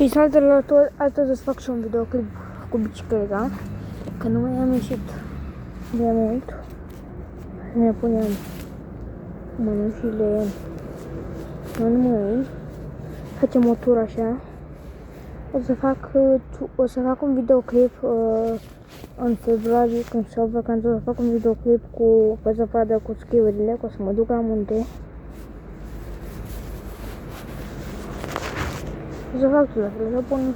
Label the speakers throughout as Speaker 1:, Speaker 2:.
Speaker 1: Și astăzi să fac și un videoclip cu bicicleta, că nu mai am ieșit de mult. Ne punem mănușile în mâini, facem o tură așa. O să fac un videoclip în februarie, când se vacanță, o să fac un videoclip pe zăpadă cu schiurile, că o să mă duc la munte. O să fac tot, o să pun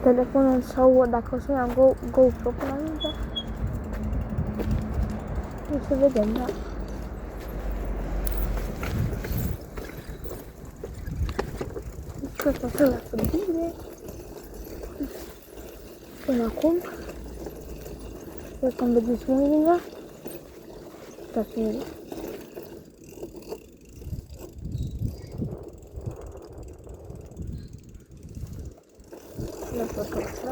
Speaker 1: telefonul sau dacă o să iau GoPro până atunci. O să vedem, da. Deci asta să lasă bine. Până acum. Sper că îmi vedeți mâinile. Uitați mâinile. Lasă tot așa.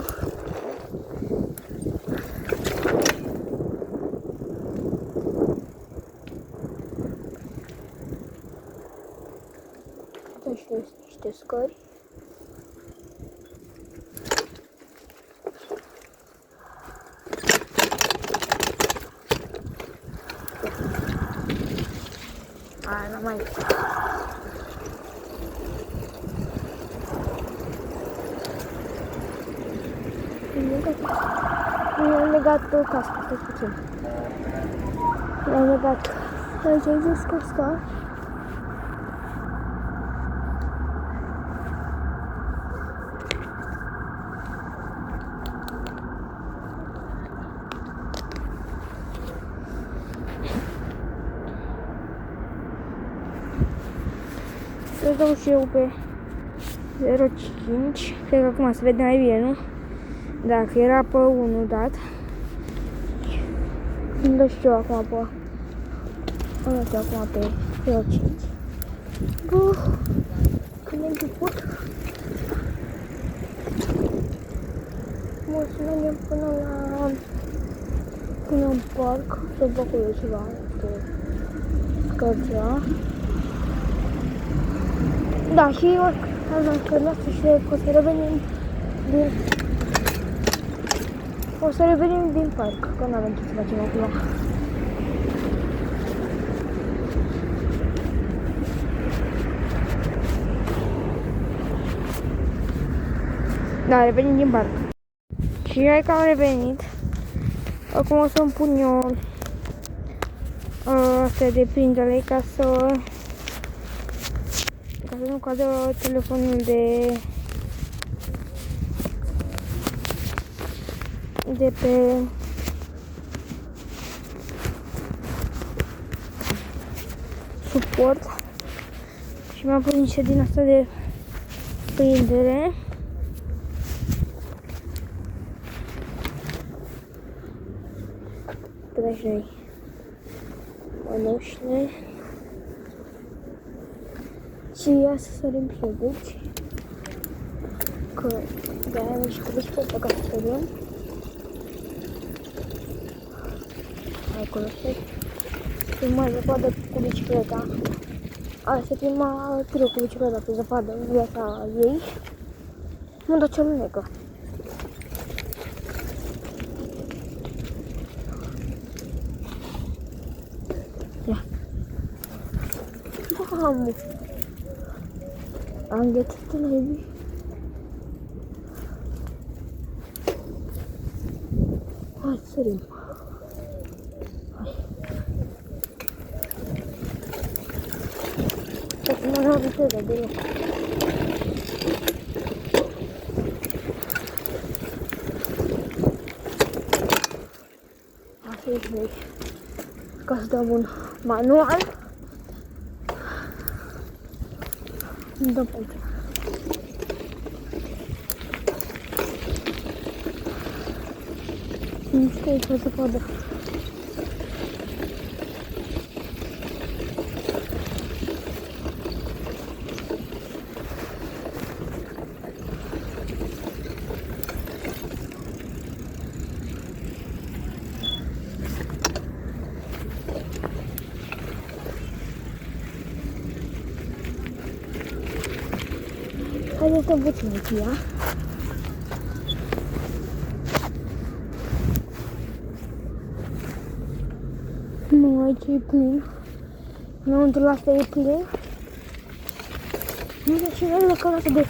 Speaker 1: Aici sunt niște scări. Aia n-am mai... Mi-am legat casca, stai puțin. Mi-am legat aici jos casca. Să dau și eu pe 0,5. Cred că acum se vede mai bine, nu? Dacă era pe 1 dat. Îmi dau și eu acum pe... Îmi dau și eu acum pe 0,5. Când am început. Mă să mergem până în parc. Să fac eu ceva. Cărcea. Da, și eu am încercat și o să revenim din parc, că nu avem ce să facem acolo. Da, revenim din parc. Și hai că am revenit. Acum o să-mi pun eu astea de printele ca să nu cadă telefonul de pe suport. Și mi-am pus niște din asta de prindere. Până și noi mănușile. Și ia să sărim și buci. Că de-aia am și cu bicicleta ca să sărim. Acolo se prima zăpadă cu bicicleta. Asta e prima trio cu bicicleta pe zăpadă în viața ei. Mă dau ce lunecă. Ia. Mamă! Am gătit în aici. Hai, sărim. Hai. Acum nu am viteză deloc. Asta e și noi. Ca să dăm un manual. Îmi dăm pe aici. Nu știu ce să facă. Haide Foarte puțin aici, ia. Nu, aici e plin. Înăuntru la asta e plin. Nu știu ce la calată de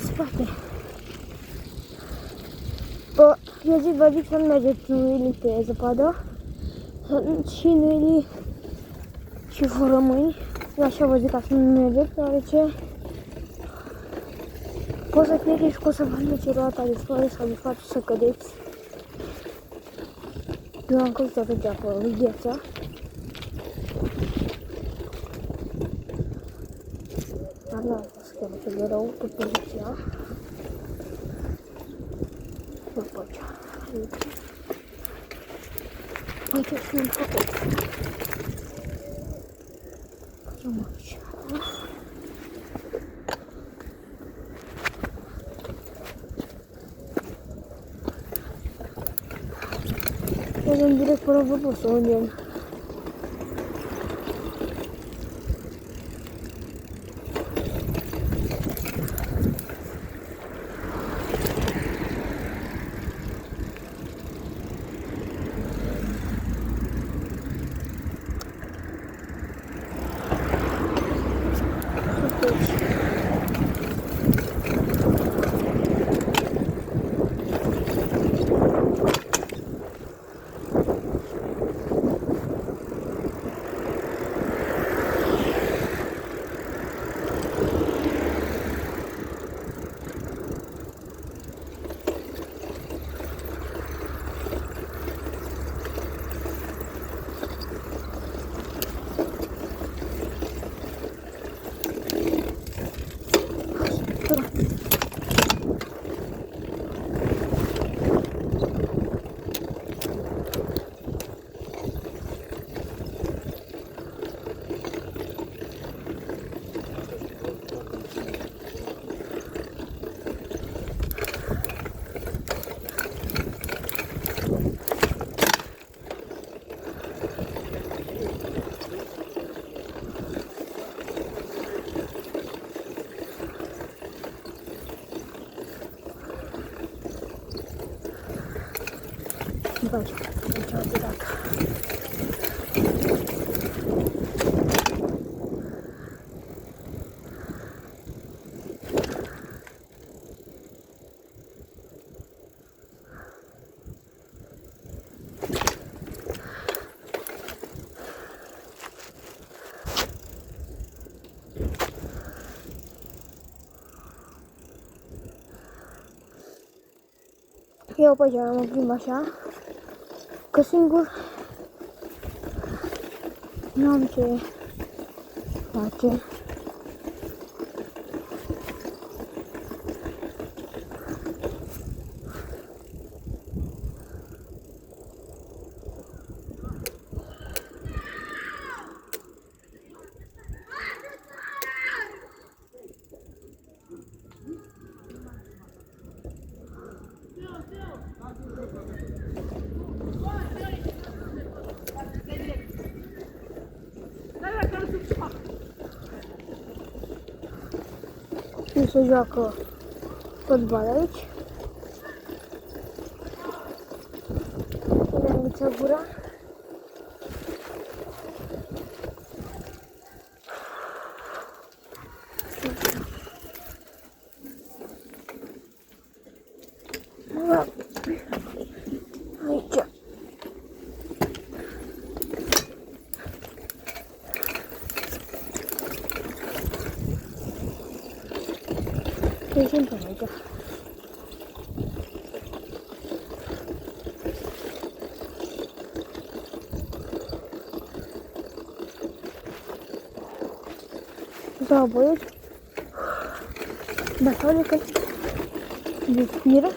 Speaker 1: spate. Bă, vă zic să nu mergeți nuili pe zăpadă. Și nuili și fără mâini. Așa vă zic ca să nu mergeți, deoarece poți să pierde și poți să vă duce roata de spate sau de față să cădeți. Eu am căzut atât de acolo, gheața. Dar nu am fost chiar atât de rău pe poziția. După ce uite, sunt făcut. Facem aici. Mergem direct până pe busul unde e. Vai, deixa eu tirar cá. Eu pe geam mă plimb așa, că singur nu am ce face. Nu se joacă fotbal aici. Le-am ghițat gura. Aici. Ieșim până aici. Da, băieți. Dacă au că respiră.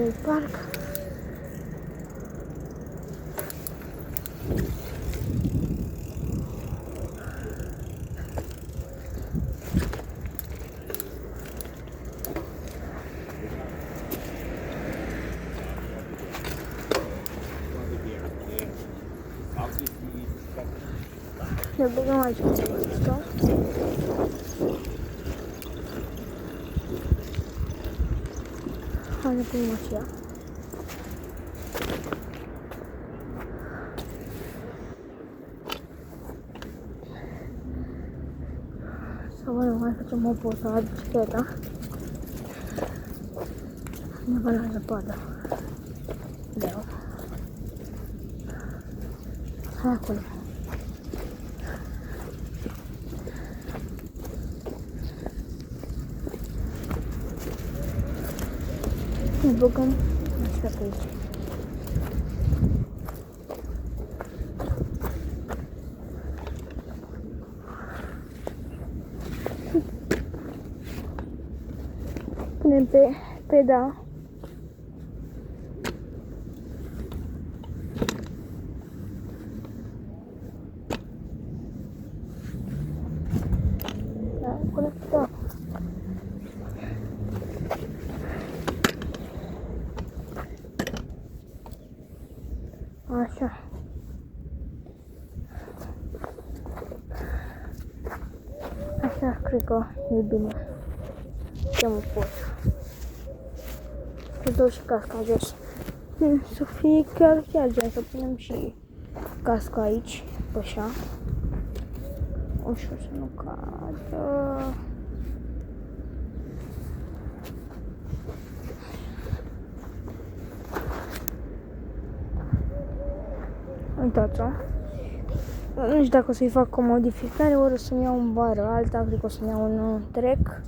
Speaker 1: unui parc. Ne băgăm aici în asta. Hai, ne punem așa. Să vedem, mai facem o poză la bicicleta. Ne va la zăpadă. Leu. Hai acolo. Ne băgăm așa pe aici. Punem pe pedal. Da, conectăm. Așa. Așa, cred că e bine. Ce mă pot. Să dau și casca jos. Să fie chiar gen, să punem și casca aici, pe așa. Ușor să nu cadă. Uitați-o. Nu știu dacă o să-i fac o modificare, ori o să-mi iau în bară alta, cred că o să-mi iau un trec.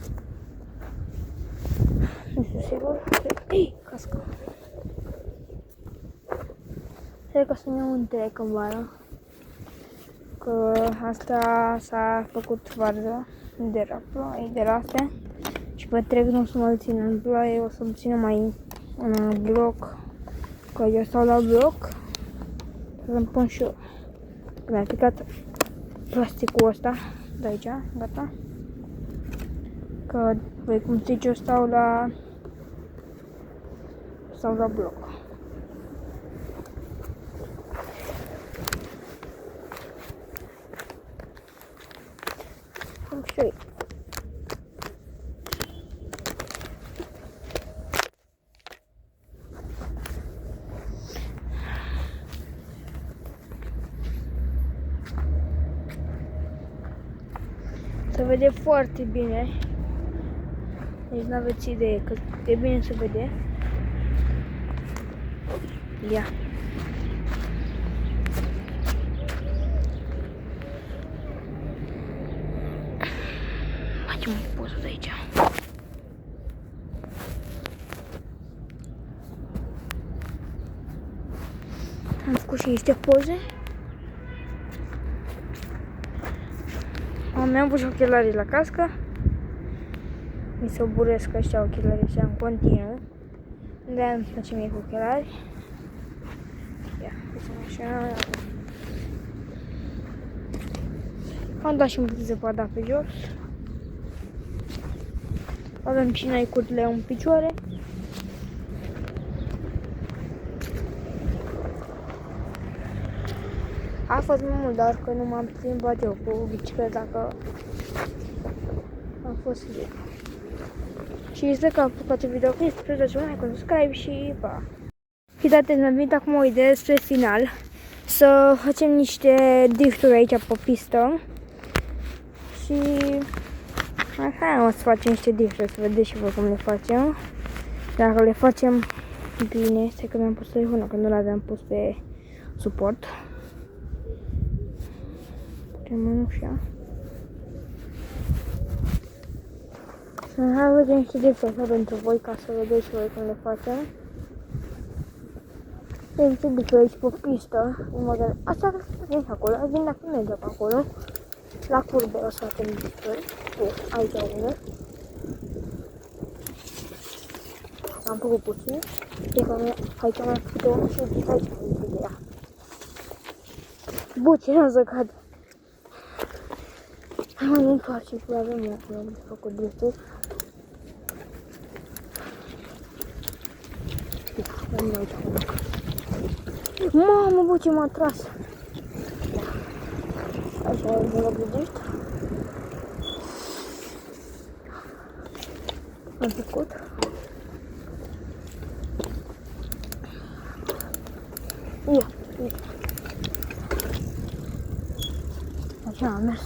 Speaker 1: Nu știu sigur. Ei, casca. Cred că o să-mi iau un trec în bară. Că asta s-a făcut varză de la ploaie, de la astea. Și pe trec nu o să mă țin în ploaie, o să-mi țină mai în bloc. Că eu stau la bloc. Să-mi pun și eu. Mi-a picat plasticul ăsta de aici, gata. Că, voi cum zici, eu stau la bloc. Cum și eu. Se vede foarte bine. Deci n-aveți idee că e bine să vede. Ia. Facem o poză de aici. Am făcut și niște poze. Mi-am pus ochelarii la cască. Mi se oburesc ăștia ochelarii ăștia în continuu. De-aia îmi place mie cu ochelari. Ia, facem așa. Am dat și un pic de zăpada pe jos. Avem și noi curtele în picioare. A fost mai mult, dar că nu m-am plimbat eu cu bicicleta, că am fost liber. Și sper că am făcut un video, sper să like, subscribe și pa! Fiți atenți, mi-am venit acum o idee spre final. Să facem niște drifturi aici pe pistă. Și așa o să facem niște drifturi, să vedeți și voi cum le facem. Dacă le facem bine, stai că mi-am pus telefonul, că nu l-aveam pus pe suport. Mânușa. Hai vedem niște drifturi pentru voi, ca să vedeți și voi cum le facem. Deci niște drifturi aici pe pistă. Asta cred că facem și acolo, vin dacă merge pe acolo. La curbe o să facem drifturi. Aici unde. am făcut puțin. Aici am făcut o și aici am făcut ea. Bucina să cad. Hai mai întoarcem cu avem eu, că am făcut dreptul. Am aici acum. Mamă, bă, ce m-a tras! Așa e de la bugești. Am făcut. Ia, uite. Așa am mers.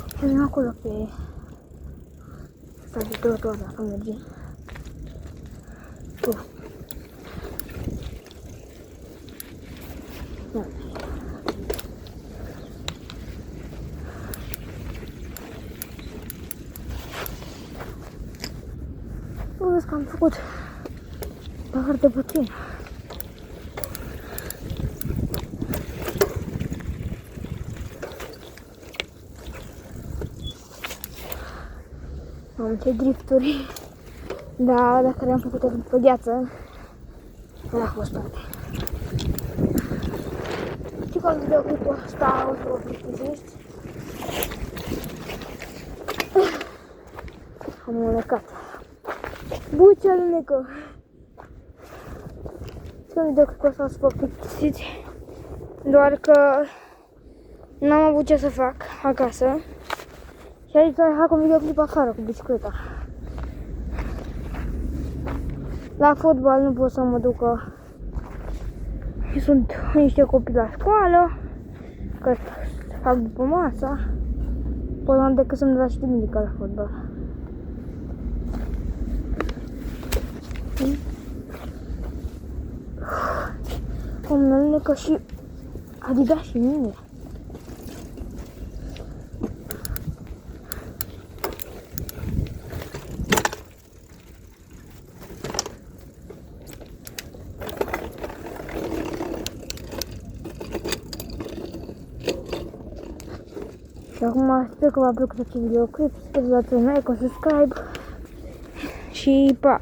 Speaker 1: Și venim acolo pe stațiatorul dacă merge. Da. Vezi că am făcut foarte puțin. Am ce drifturi. Da, dacă le-am făcut pe gheață, le-a fost toate. Și că videoclipul ăsta o să vă plictisiți. Am unecat. Buce alunecă! Că videoclipul ăsta o să vă plictisiți. Doar că n-am avut ce să fac acasă. Și aici fac un videoclip afară cu bicicleta. La fotbal nu pot să mă duc, că sunt niște copii la școală, că fac după masa. Pot am decât să-mi dea și duminică la fotbal. Am alunecă și Adidas și mine. Și acum sper că v-a plăcut acest videoclip, sper să dați un like, un subscribe și pa!